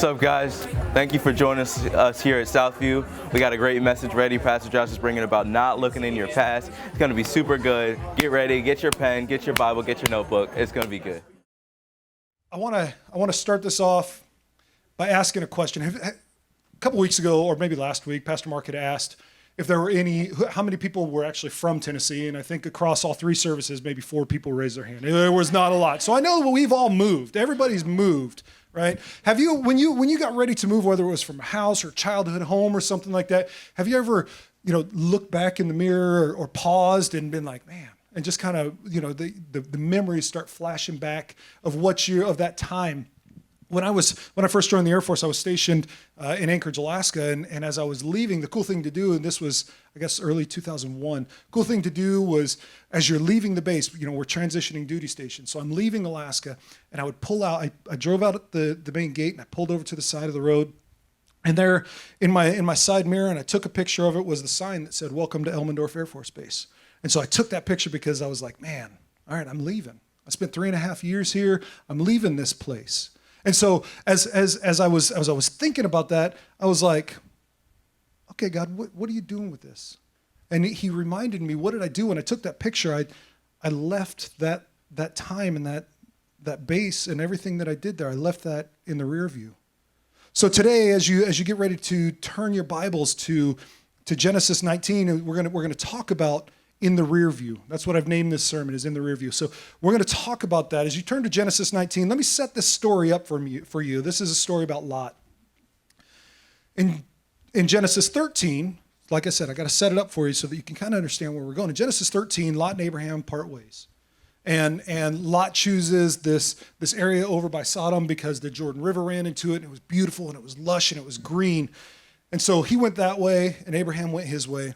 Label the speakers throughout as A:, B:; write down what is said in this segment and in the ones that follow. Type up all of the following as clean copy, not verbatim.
A: What's up, guys? Thank you for joining us here at Southview. We got a great message ready. Pastor Josh is bringing about not looking in your past. It's going to be super good. Get ready, get your pen, get your Bible, get your notebook. It's going to be good.
B: I want to start this off by asking a question. A couple weeks ago, or maybe last week, Pastor Mark had asked if there were how many people were actually from Tennessee, and I think across all three services, maybe 4 people raised their hand. There was not a lot. So I know we've all moved. Everybody's moved, right? Have you, when you got ready to move, whether it was from a house or childhood home or something like that, have you ever, looked back in the mirror or paused and been like, man, and just kind of, the memories start flashing back of of that time. When I first joined the Air Force, I was stationed in Anchorage, Alaska, and as I was leaving, the cool thing to do, and this was, I guess, early 2001, cool thing to do was, as you're leaving the base, we're transitioning duty stations, so I'm leaving Alaska, and I would pull out, I drove out at the main gate, and I pulled over to the side of the road, and there, in my side mirror, and I took a picture of it, was the sign that said, "Welcome to Elmendorf Air Force Base." And so I took that picture because I was like, man, all right, I'm leaving. I spent 3.5 years here. I'm leaving this place. And so as I was thinking about that, I was like, okay, God, what are you doing with this? And he reminded me, what did I do when I took that picture? I left that time and that base and everything that I did there. I left that in the rear view. So today, as you get ready to turn your Bibles to Genesis 19, we're gonna talk about in the rear view. That's what I've named this sermon, is in the rear view. So we're going to talk about that. As you turn to Genesis 19, let me set this story up for you. This is a story about Lot. In Genesis 13, like I said, I got to set it up for you so that you can kind of understand where we're going. In Genesis 13, Lot and Abraham part ways. And Lot chooses this area over by Sodom because the Jordan River ran into it, and it was beautiful, and it was lush, and it was green. And so he went that way, and Abraham went his way.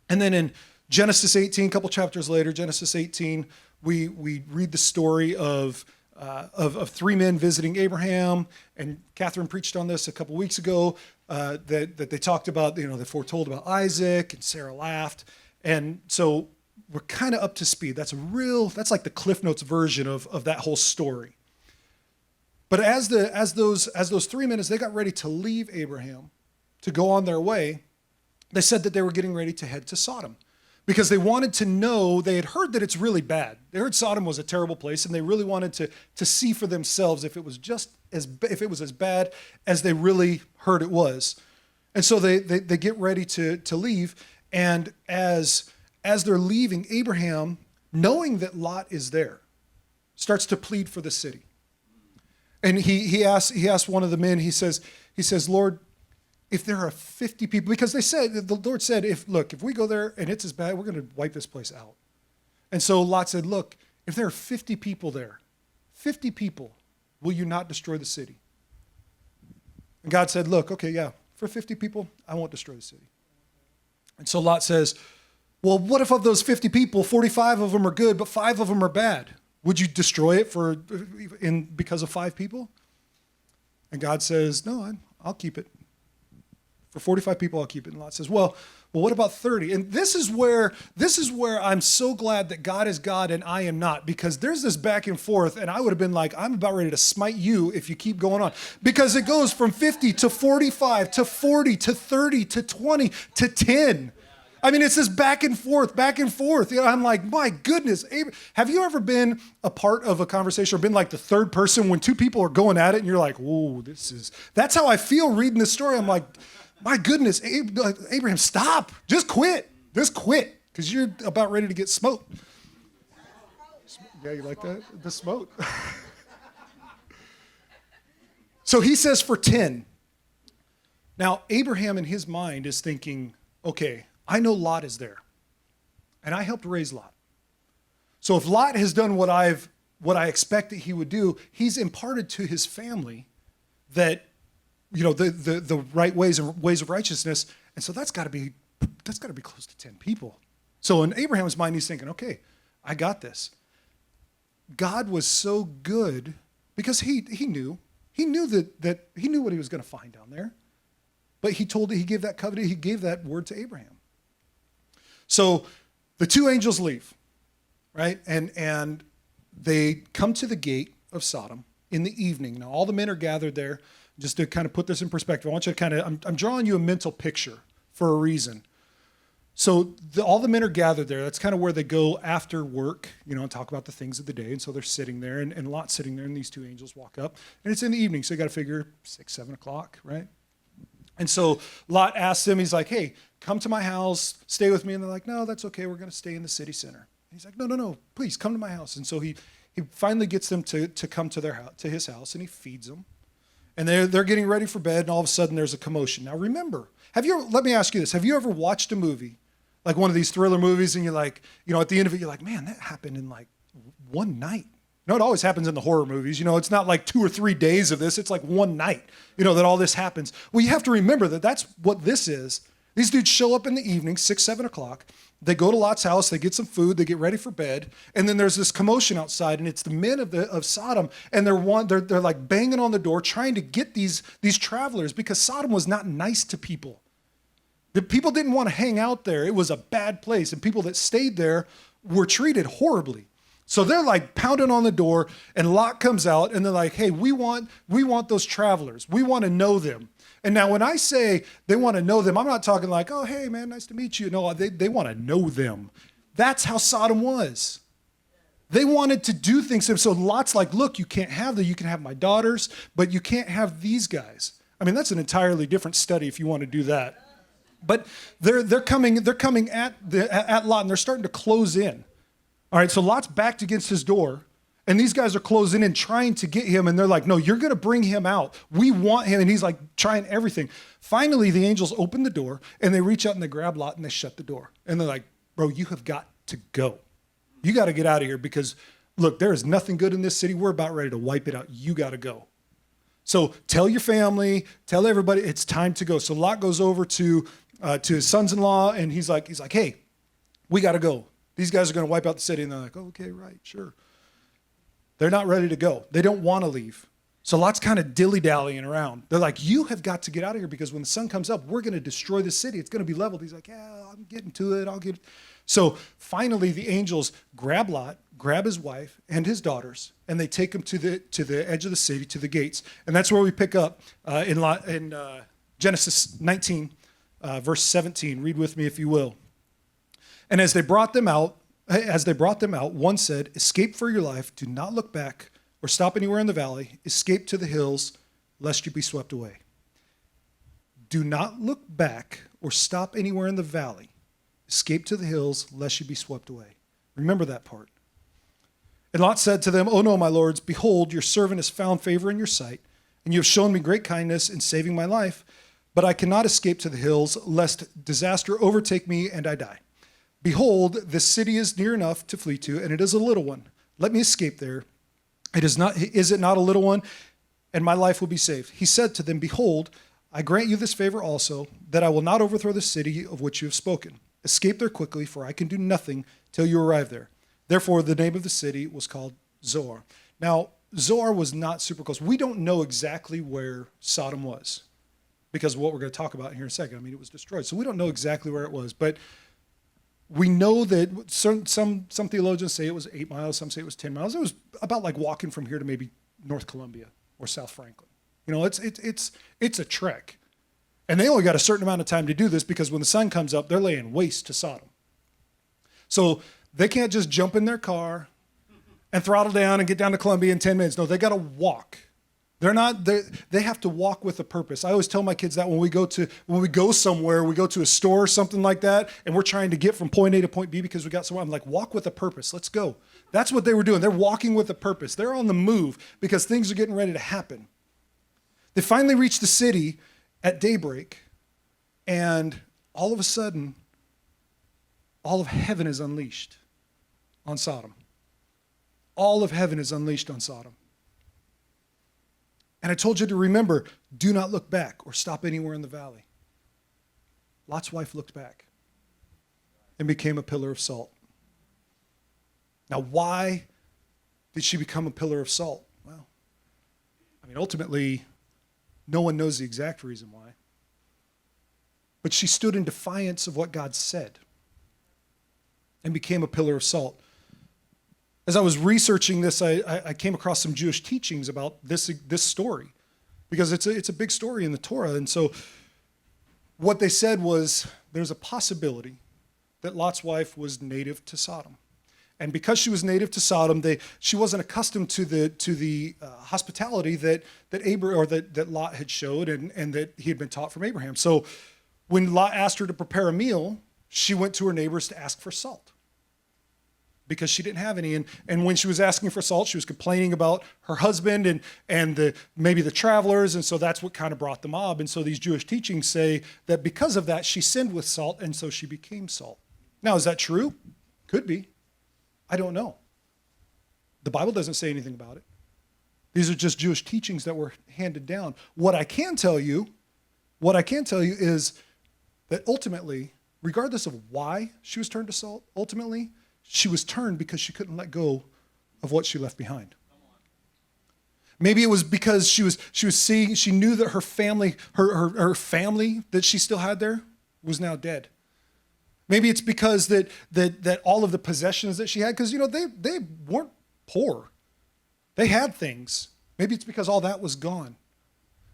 B: And then in Genesis 18, a couple chapters later, Genesis 18, we read the story of 3 men visiting Abraham, and Catherine preached on this a couple weeks ago, that they talked about, they foretold about Isaac, and Sarah laughed. And so we're kind of up to speed. That's like the Cliff Notes version of that whole story. But as those 3 men, as they got ready to leave Abraham to go on their way, they said that they were getting ready to head to Sodom, because they wanted to know. They had heard that it's really bad. They heard Sodom was a terrible place, and they really wanted to see for themselves if it was as bad as they really heard it was. And so they get ready to leave. And as they're leaving, Abraham, knowing that Lot is there, starts to plead for the city. And he asks one of the men. He says, "Lord, if there are 50 people," because the Lord said, if we go there and it's as bad, we're going to wipe this place out. And so Lot said, look, if there are 50 people there, 50 people, will you not destroy the city? And God said, look, okay, yeah, for 50 people, I won't destroy the city. And so Lot says, well, what if of those 50 people, 45 of them are good, but 5 of them are bad? Would you destroy it because of 5 people? And God says, no, I'll keep it. For 45 people, I'll keep it. And Lot says, well, what about 30? And this is where I'm so glad that God is God and I am not, because there's this back and forth, and I would have been like, I'm about ready to smite you if you keep going on. Because it goes from 50 to 45 to 40 to 30 to 20 to 10. I mean, it's this back and forth. I'm like, my goodness. Have you ever been a part of a conversation or been like the third person when 2 people are going at it and you're like, whoa, that's how I feel reading this story. I'm like, my goodness, Abraham, stop. Just quit, because you're about ready to get smoked. Yeah, you like that? The smoke. So he says for 10. Now, Abraham in his mind is thinking, okay, I know Lot is there, and I helped raise Lot. So if Lot has done what I expect that he would do, he's imparted to his family that, the right ways and ways of righteousness. And so that's got to be close to 10 people. So in Abraham's mind, he's thinking, okay, I got this. God was so good because he knew that he knew what he was going to find down there. But he gave that covenant, he gave that word to Abraham. So the 2 angels leave, right? And they come to the gate of Sodom in the evening. Now all the men are gathered there. just to kind of put this in perspective, I want you to kind of, I'm drawing you a mental picture for a reason. So all the men are gathered there. That's kind of where they go after work, and talk about the things of the day. And so they're sitting there, and Lot's sitting there, and these two angels walk up. And it's in the evening, so you got to figure 6, 7 o'clock, right? And so Lot asks them, he's like, hey, come to my house, stay with me. And they're like, no, that's okay. We're going to stay in the city center. And he's like, no, please come to my house. And so he finally gets them to come to their house, to his house, and he feeds them. And they're getting ready for bed, and all of a sudden there's a commotion. Now remember, let me ask you this. Have you ever watched a movie, like one of these thriller movies, and you're like, at the end of it, you're like, man, that happened in like one night. It always happens in the horror movies. It's not like 2 or 3 days of this. It's like one night, that all this happens. Well, you have to remember that that's what this is. These dudes show up in the evening, 6, 7 o'clock. They go to Lot's house. They get some food. They get ready for bed. And then there's this commotion outside, and it's the men of Sodom, and they're like banging on the door, trying to get these travelers, because Sodom was not nice to people. The people didn't want to hang out there. It was a bad place, and people that stayed there were treated horribly. So they're like pounding on the door, and Lot comes out, and they're like, hey, we want those travelers. We want to know them. And now when I say they want to know them, I'm not talking like, oh, hey, man, nice to meet you. No, they want to know them. That's how Sodom was. They wanted to do things. So Lot's like, look, you can't have them. You can have my daughters, but you can't have these guys. I mean, that's an entirely different study if you want to do that. But they're coming at Lot, and they're starting to close in. All right, so Lot's backed against his door, and these guys are closing in, trying to get him, and they're like, no, you're going to bring him out. We want him, and he's like trying everything. Finally, the angels open the door, and they reach out, and they grab Lot, and they shut the door. And they're like, bro, you have got to go. You got to get out of here, because, look, there is nothing good in this city. We're about ready to wipe it out. You got to go. So tell your family, tell everybody, it's time to go. So Lot goes over to his sons-in-law, and he's like, hey, we got to go. These guys are going to wipe out the city. And they're like, oh, okay, right, sure. They're not ready to go. They don't want to leave. So Lot's kind of dilly-dallying around. They're like, you have got to get out of here, because when the sun comes up, we're going to destroy the city. It's going to be leveled. He's like, yeah, I'm getting to it. I'll get it. So finally, the angels grab Lot, grab his wife and his daughters, and they take him to the edge of the city, to the gates. And that's where we pick up in Genesis 19, verse 17. Read with me if you will. And as they brought them out, one said, escape for your life. Do not look back or stop anywhere in the valley. Escape to the hills, lest you be swept away. Do not look back or stop anywhere in the valley. Escape to the hills, lest you be swept away. Remember that part. And Lot said to them, oh no, my lords, behold, your servant has found favor in your sight, and you have shown me great kindness in saving my life, but I cannot escape to the hills, lest disaster overtake me and I die. Behold, this city is near enough to flee to, and it is a little one. Let me escape there. Is it not a little one? And my life will be saved. He said to them, behold, I grant you this favor also, that I will not overthrow the city of which you have spoken. Escape there quickly, for I can do nothing till you arrive there. Therefore, the name of the city was called Zoar. Now, Zoar was not super close. We don't know exactly where Sodom was, because of what we're going to talk about here in a second. I mean, it was destroyed. So we don't know exactly where it was, but we know that some theologians say it was 8 miles, some say it was 10 miles. It was about like walking from here to maybe North Columbia or South Franklin. It's a trek. And they only got a certain amount of time to do this, because when the sun comes up, they're laying waste to Sodom. So they can't just jump in their car and throttle down and get down to Columbia in 10 minutes. No, they got to walk. They have to walk with a purpose. I always tell my kids that when we go somewhere, we go to a store or something like that, and we're trying to get from point A to point B because we got somewhere. I'm like, walk with a purpose. Let's go. That's what they were doing. They're walking with a purpose. They're on the move because things are getting ready to happen. They finally reach the city at daybreak, and all of a sudden, all of heaven is unleashed on Sodom. All of heaven is unleashed on Sodom. And I told you to remember, do not look back or stop anywhere in the valley. Lot's wife looked back and became a pillar of salt. Now, why did she become a pillar of salt? Well, I mean, ultimately, no one knows the exact reason why. But she stood in defiance of what God said and became a pillar of salt. As I was researching this, I came across some Jewish teachings about this story. because it's a big story in the Torah. And so what they said was there's a possibility that Lot's wife was native to Sodom. And because she was native to Sodom, she wasn't accustomed to the hospitality that Lot had showed and that he had been taught from Abraham. So when Lot asked her to prepare a meal, she went to her neighbors to ask for salt because she didn't have any. And when she was asking for salt, she was complaining about her husband and maybe the travelers. And so that's what kind of brought the mob. And so these Jewish teachings say that because of that, she sinned with salt, and so she became salt. Now, is that true? Could be. I don't know. The Bible doesn't say anything about it. These are just Jewish teachings that were handed down. What I can tell you is that ultimately, regardless of why she was turned to salt, ultimately, she was turned because she couldn't let go of what she left behind. Maybe it was because she knew that her family that she still had there was now dead. Maybe it's because that all of the possessions that she had, because they weren't poor. They had things. Maybe it's because all that was gone.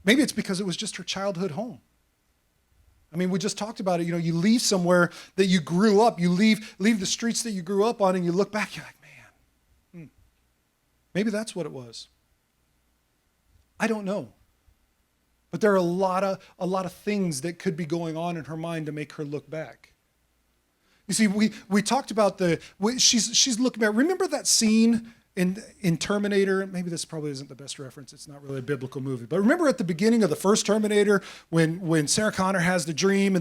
B: Maybe it's because it was just her childhood home. I mean, we just talked about it. You leave somewhere that you grew up. You leave the streets that you grew up on, and you look back, you're like, man, maybe that's what it was. I don't know. But there are a lot of things that could be going on in her mind to make her look back. You see, we talked about she's looking back. Remember that scene in Terminator? Maybe this probably isn't the best reference. It's not really a biblical movie. But remember at the beginning of the first Terminator when Sarah Connor has the dream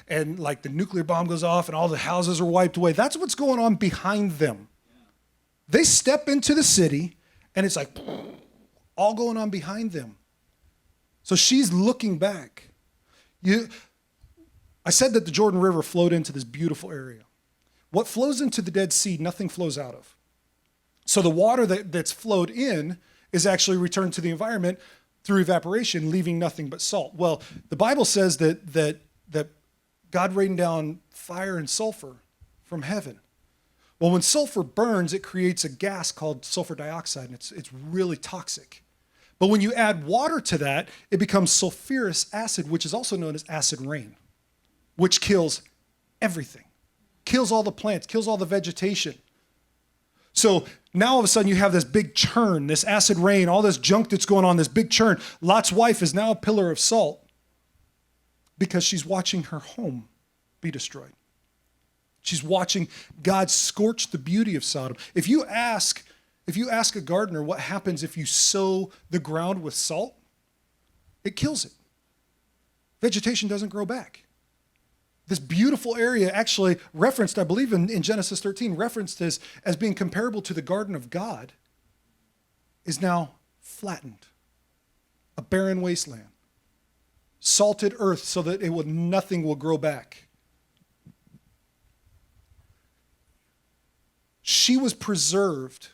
B: and like the nuclear bomb goes off and all the houses are wiped away. That's what's going on behind them. They step into the city and it's like all going on behind them. So she's looking back. I said that the Jordan River flowed into this beautiful area. What flows into the Dead Sea, nothing flows out of. So the water that's flowed in is actually returned to the environment through evaporation, leaving nothing but salt. Well, the Bible says that God rained down fire and sulfur from heaven. Well, when sulfur burns, it creates a gas called sulfur dioxide, and it's really toxic. But when you add water to that, it becomes sulfurous acid, which is also known as acid rain, which kills everything, kills all the plants, kills all the vegetation. So now all of a sudden you have this big churn, this acid rain, all this junk that's going on, this big churn. Lot's wife is now a pillar of salt because she's watching her home be destroyed. She's watching God scorch the beauty of Sodom. If you ask a gardener what happens if you sow the ground with salt, it kills it. Vegetation doesn't grow back. This beautiful area actually referenced, I believe in Genesis 13, referenced as being comparable to the garden of God, is now flattened. A barren wasteland. Salted earth so that nothing will grow back. She was preserved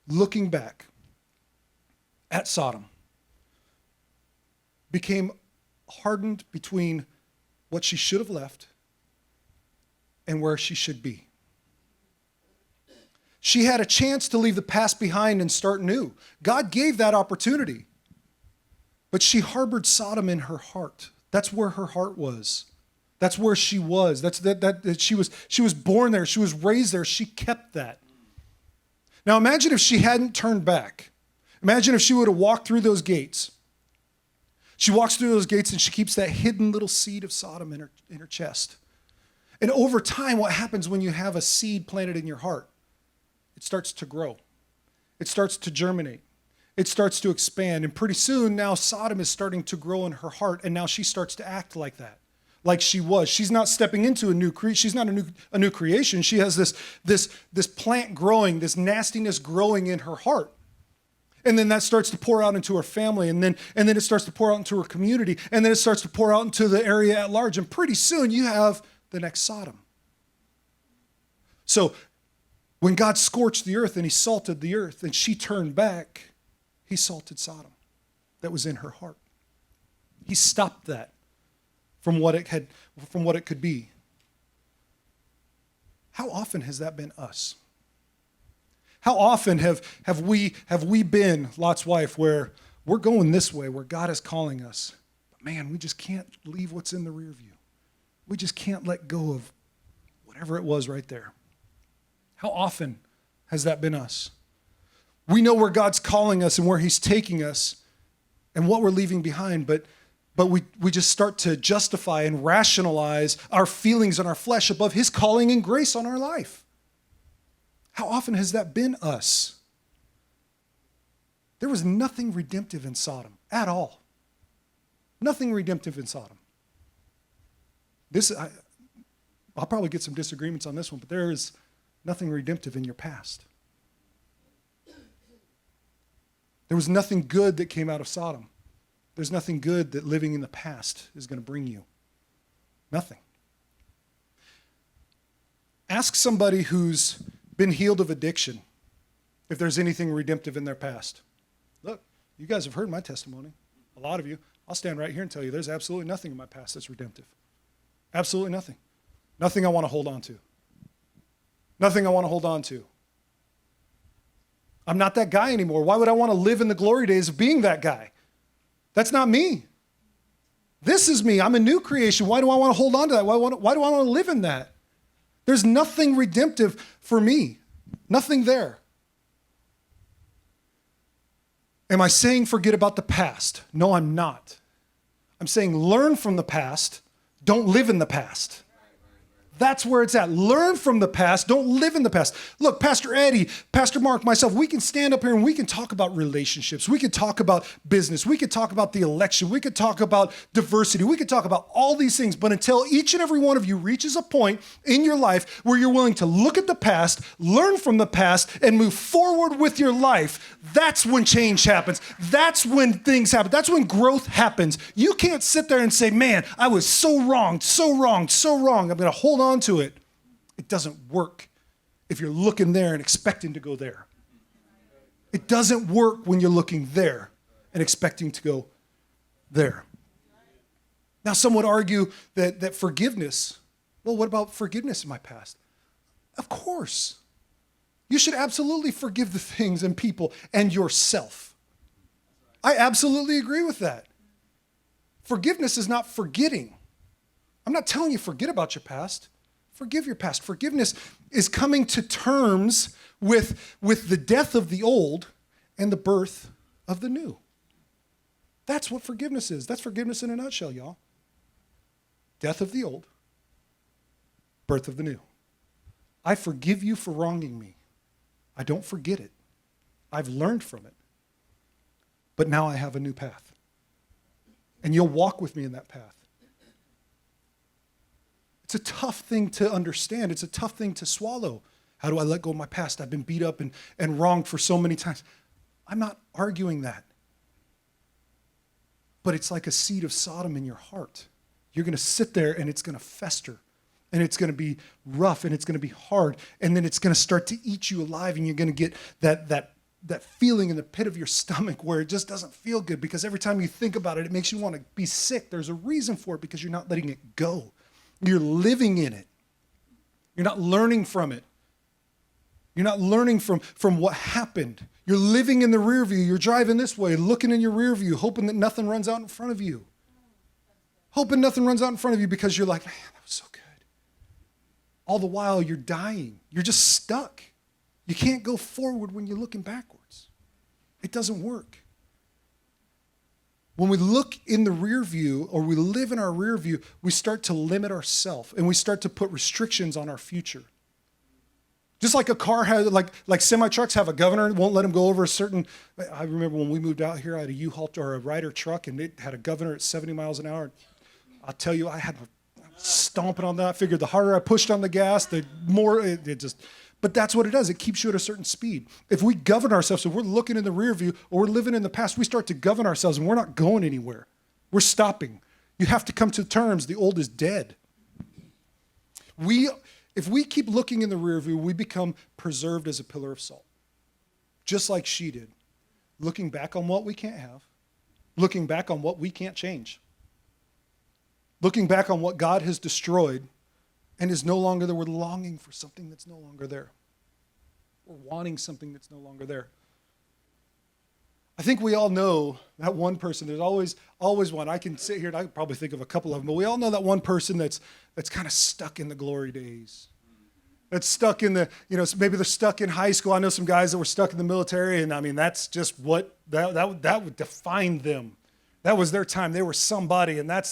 B: looking back at Sodom. Became hardened between what she should have left and where she should be. She had a chance to leave the past behind and start new. God gave that opportunity. But she harbored Sodom in her heart. That's where her heart was. That's where she was. She was born there. She was raised there. She kept that. Now imagine if she hadn't turned back. Imagine if she would have walked through those gates. She walks through those gates and she keeps that hidden little seed of Sodom in her chest. And over time, what happens when you have a seed planted in your heart? It starts to grow. It starts to germinate. It starts to expand. And pretty soon now Sodom is starting to grow in her heart. And now she starts to act like that, like she was. She's not stepping into a new creation. She's not a new creation. She has this plant growing, this nastiness growing in her heart. And then that starts to pour out into her family. And then it starts to pour out into her community. And then it starts to pour out into the area at large. And pretty soon you have the next Sodom. So when God scorched the earth and he salted the earth and she turned back, he salted Sodom that was in her heart. He stopped that from what it could be. How often has that been us? How often have we been Lot's wife where we're going this way where God is calling us. But man, we just can't leave what's in the rear view. We just can't let go of whatever it was right there. How often has that been us? We know where God's calling us and where he's taking us and what we're leaving behind, but we just start to justify and rationalize our feelings and our flesh above his calling and grace on our life. How often has that been us? There was nothing redemptive in Sodom at all. Nothing redemptive in Sodom. I'll probably get some disagreements on this one, but there is nothing redemptive in your past. There was nothing good that came out of Sodom. There's nothing good that living in the past is going to bring you. Nothing. Ask somebody who's been healed of addiction if there's anything redemptive in their past. Look, you guys have heard my testimony. A lot of you. I'll stand right here and tell you there's absolutely nothing in my past that's redemptive. Absolutely nothing. Nothing I want to hold on to. Nothing I want to hold on to. I'm not that guy anymore. Why would I want to live in the glory days of being that guy? That's not me. This is me. I'm a new creation. Why do I want to hold on to that? Why do I want to live in that? There's nothing redemptive for me. Nothing there. Am I saying forget about the past? No, I'm not. I'm saying learn from the past. Don't live in the past. That's where it's at. Learn from the past. Don't live in the past. Look, Pastor Eddie, Pastor Mark, myself, we can stand up here and we can talk about relationships. We can talk about business. We could talk about the election. We could talk about diversity. We could talk about all these things. But until each and every one of you reaches a point in your life where you're willing to look at the past, learn from the past, and move forward with your life, that's when change happens. That's when things happen. That's when growth happens. You can't sit there and say, man, I was so wrong, so wrong, so wrong. I'm going to hold on to it. It doesn't work if you're looking there and expecting to go there. It doesn't work when you're looking there and expecting to go there. Now, some would argue that forgiveness, well, what about forgiveness in my past? Of course. You should absolutely forgive the things and people and yourself. I absolutely agree with that. Forgiveness is not forgetting. I'm not telling you forget about your past. Forgive your past. Forgiveness is coming to terms with the death of the old and the birth of the new. That's what forgiveness is. That's forgiveness in a nutshell, y'all. Death of the old, birth of the new. I forgive you for wronging me. I don't forget it. I've learned from it. But now I have a new path. And you'll walk with me in that path. It's a tough thing to understand. It's a tough thing to swallow. How do I let go of my past? I've been beat up and wronged for so many times. I'm not arguing that. But it's like a seed of Sodom in your heart. You're going to sit there and it's going to fester. And it's going to be rough and it's going to be hard. And then it's going to start to eat you alive and you're going to get that feeling in the pit of your stomach where it just doesn't feel good because every time you think about it, it makes you want to be sick. There's a reason for it because you're not letting it go. You're living in it. You're not learning from it. You're not learning from what happened. You're living in the rear view. You're driving this way, looking in your rear view, hoping that nothing runs out in front of you. Hoping nothing runs out in front of you because you're like, man, that was so good. All the while you're dying. You're just stuck. You can't go forward when you're looking backwards. It doesn't work. When we look in the rear view or we live in our rear view, we start to limit ourselves and we start to put restrictions on our future. Just like a car has, like semi-trucks have a governor, won't let them go over a certain, I remember when we moved out here, I had a U-Haul or a Ryder truck and it had a governor at 70 miles an hour. I'll tell you, I had stomping on that. I figured the harder I pushed on the gas, the more it just, but that's what it does. It keeps you at a certain speed. If we govern ourselves, if we're looking in the rear view or we're living in the past, we start to govern ourselves and we're not going anywhere. We're stopping. You have to come to terms. The old is dead. If we keep looking in the rear view, we become preserved as a pillar of salt. Just like she did. Looking back on what we can't have. Looking back on what we can't change. Looking back on what God has destroyed and is no longer there. We're longing for something that's no longer there. We're wanting something that's no longer there. I think we all know that one person. There's always one. I can sit here and I can probably think of a couple of them, but we all know that one person that's kind of stuck in the glory days. That's stuck in the, maybe they're stuck in high school. I know some guys that were stuck in the military, and I mean, that's just what, that would define them. That was their time. They were somebody, and that's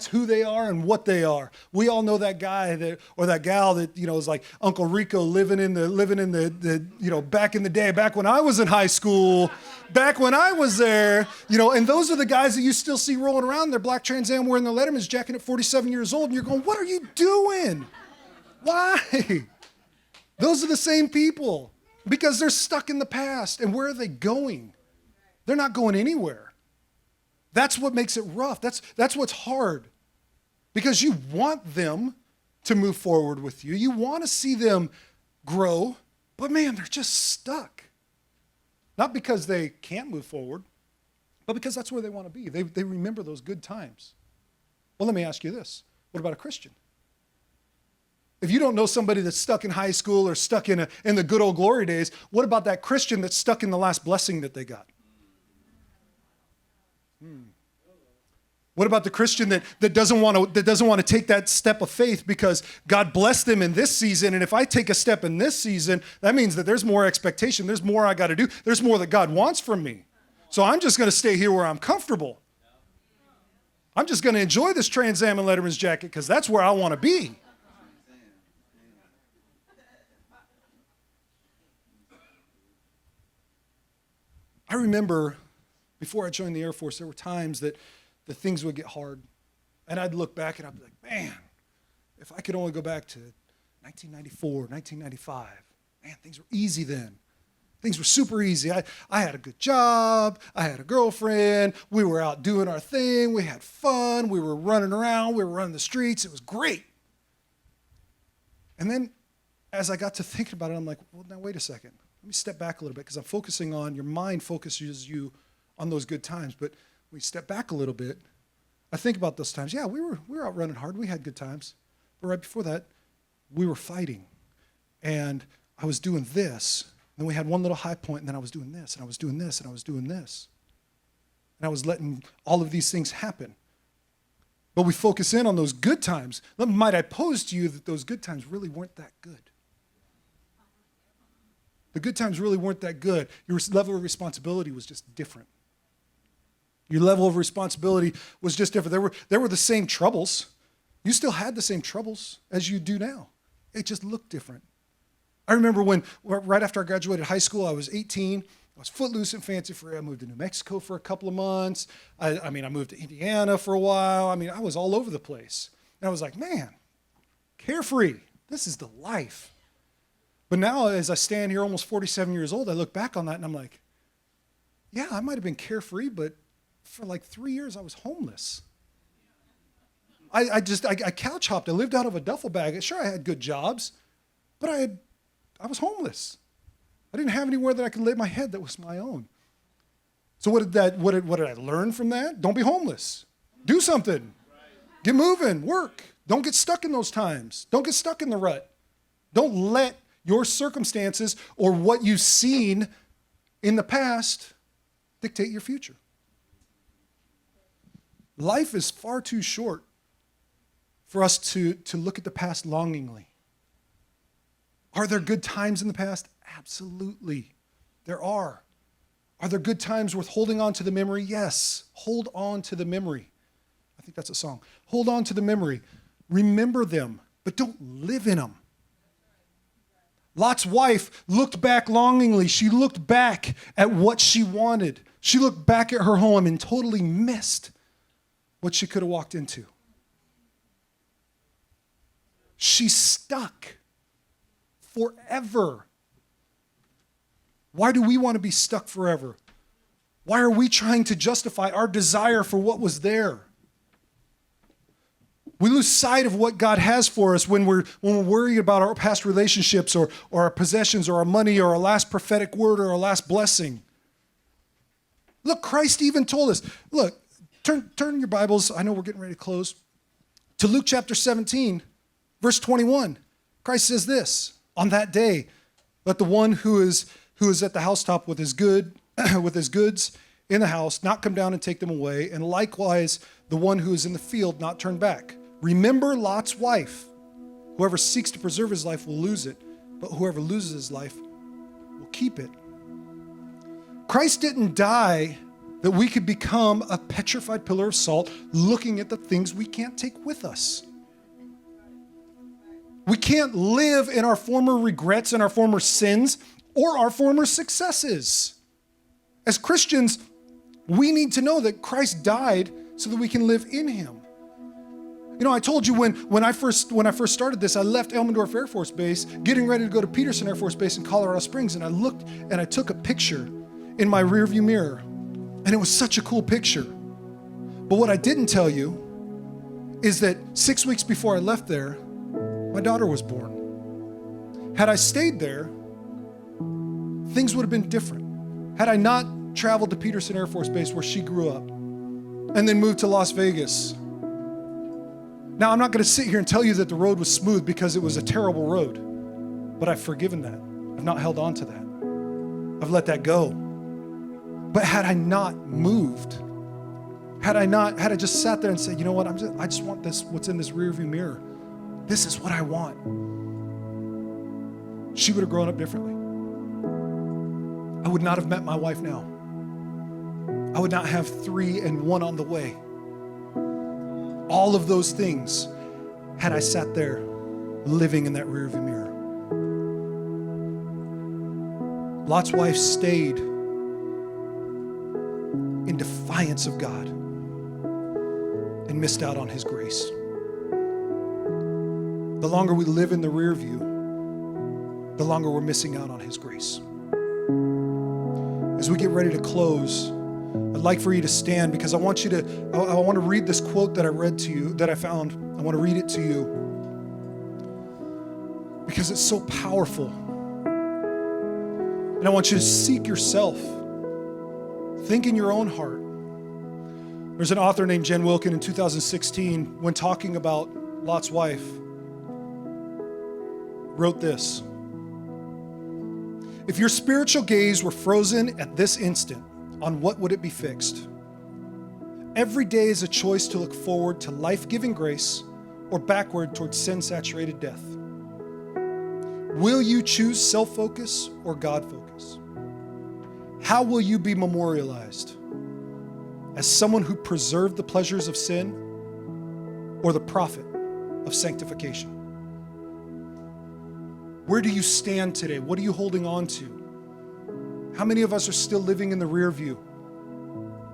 B: who they are and what they are. We all know that guy or that gal that, is like Uncle Rico living in the back in the day, back when I was in high school, back when I was there, and those are the guys that you still see rolling around in their black Trans Am wearing their Letterman's jacket at 47 years old, and you're going, what are you doing? Why? Those are the same people because they're stuck in the past. And where are they going? They're not going anywhere. That's what makes it rough. That's what's hard because you want them to move forward with you. You want to see them grow, but man, they're just stuck. Not because they can't move forward, but because that's where they want to be. They remember those good times. Well, let me ask you this. What about a Christian? If you don't know somebody that's stuck in high school or stuck in the good old glory days, what about that Christian that's stuck in the last blessing that they got? What about the Christian that doesn't want to take that step of faith because God blessed them in this season, and if I take a step in this season, that means that there's more expectation, there's more I got to do, there's more that God wants from me. So I'm just going to stay here where I'm comfortable. I'm just going to enjoy this Trans Am and Letterman's jacket because that's where I want to be. I remember before I joined the Air Force, there were times that the things would get hard. And I'd look back and I'd be like, man, if I could only go back to 1994, 1995, man, things were easy then. Things were super easy. I had a good job. I had a girlfriend. We were out doing our thing. We had fun. We were running around. We were running the streets. It was great. And then as I got to thinking about it, I'm like, well, now wait a second. Let me step back a little bit because I'm focusing on, your mind focuses you on those good times. But when you step back a little bit, I think about those times. Yeah, we were out running hard. We had good times. But right before that, we were fighting. And I was doing this. And then we had one little high point, and then I was doing this, and I was doing this, and I was doing this. And I was letting all of these things happen. But we focus in on those good times. Might I pose to you that those good times really weren't that good? The good times really weren't that good. Your level of responsibility was just different. Your level of responsibility was just different. There were the same troubles. You still had the same troubles as you do now. It just looked different. I remember when, right after I graduated high school, I was 18. I was footloose and fancy-free. I moved to New Mexico for a couple of months. I moved to Indiana for a while. I was all over the place. And I was like, man, carefree. This is the life. But now, as I stand here almost 47 years old, I look back on that and I'm like, yeah, I might have been carefree, but for like 3 years, I was homeless. I couch hopped. I lived out of a duffel bag. Sure, I had good jobs, but I was homeless. I didn't have anywhere that I could lay my head that was my own. So what did I learn from that? Don't be homeless. Do something. Get moving. Work. Don't get stuck in those times. Don't get stuck in the rut. Don't let your circumstances or what you've seen in the past dictate your future. Life is far too short for us to look at the past longingly. Are there good times in the past? Absolutely. There are. Are there good times worth holding on to the memory? Yes. Hold on to the memory. I think that's a song. Hold on to the memory. Remember them, but don't live in them. Lot's wife looked back longingly. She looked back at what she wanted. She looked back at her home and totally missed what she could have walked into. She's stuck forever. Why do we want to be stuck forever? Why are we trying to justify our desire for what was there? We lose sight of what God has for us when we're worried about our past relationships or our possessions or our money or our last prophetic word or our last blessing. Look, Christ even told us. Look, turn your Bibles. I know we're getting ready to close. To Luke chapter 17, verse 21. Christ says this, on that day, let the one who is at the housetop with his good with his goods in the house, not come down and take them away, and likewise the one who is in the field not turn back. Remember Lot's wife. Whoever seeks to preserve his life will lose it, but whoever loses his life will keep it. Christ didn't die that we could become a petrified pillar of salt looking at the things we can't take with us. We can't live in our former regrets and our former sins or our former successes. As Christians, we need to know that Christ died so that we can live in him. You know, I told you when I first started this, I left Elmendorf Air Force Base, getting ready to go to Peterson Air Force Base in Colorado Springs, and I looked and I took a picture in my rearview mirror, and it was such a cool picture. But what I didn't tell you is that 6 weeks before I left there, my daughter was born. Had I stayed there, things would have been different. Had I not traveled to Peterson Air Force Base where she grew up and then moved to Las Vegas. Now, I'm not going to sit here and tell you that the road was smooth because it was a terrible road, but I've forgiven that. I've not held on to that. I've let that go. But had I not moved, had I just sat there and said, you know what, I just want this, what's in this rearview mirror. This is what I want. She would have grown up differently. I would not have met my wife now. I would not have 3 and 1 on the way. All of those things had I sat there living in that rearview mirror. Lot's wife stayed in defiance of God and missed out on his grace. The longer we live in the rear view, the longer we're missing out on his grace. As we get ready to close, I'd like for you to stand because I want to read this quote that I read to you, that I found. I want to read it to you because it's so powerful. And I want you to seek yourself. Think in your own heart. There's an author named Jen Wilkin in 2016, when talking about Lot's wife, wrote this: if your spiritual gaze were frozen at this instant, on what would it be fixed? Every day is a choice to look forward to life-giving grace or backward towards sin-saturated death. Will you choose self-focus or God-focus? How will you be memorialized? As someone who preserved the pleasures of sin or the prophet of sanctification? Where do you stand today? What are you holding on to? How many of us are still living in the rear view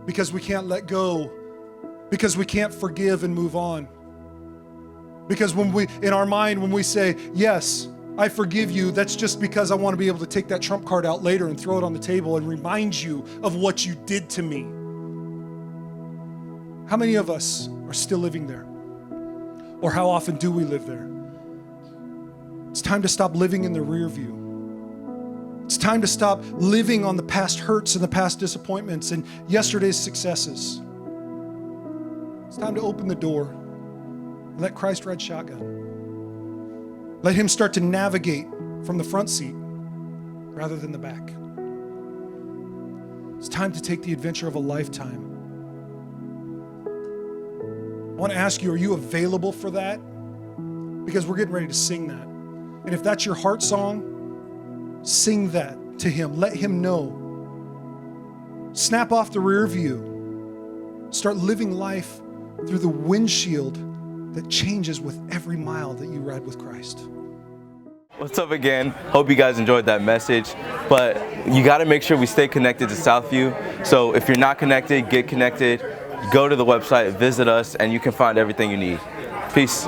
B: because we can't let go, because we can't forgive and move on? Because in our mind, when we say, yes, I forgive you, that's just because I want to be able to take that trump card out later and throw it on the table and remind you of what you did to me. How many of us are still living there? Or how often do we live there? It's time to stop living in the rear view. It's time to stop living on the past hurts and the past disappointments and yesterday's successes. It's time to open the door and let Christ ride shotgun. Let him start to navigate from the front seat rather than the back. It's time to take the adventure of a lifetime. I want to ask you, are you available for that? Because we're getting ready to sing that. And if that's your heart song, sing that to him. Let him know. Snap off the rear view. Start living life through the windshield that changes with every mile that you ride with Christ.
A: What's up again? Hope you guys enjoyed that message. But you got to make sure we stay connected to Southview. So if you're not connected, get connected. Go to the website, visit us, and you can find everything you need. Peace.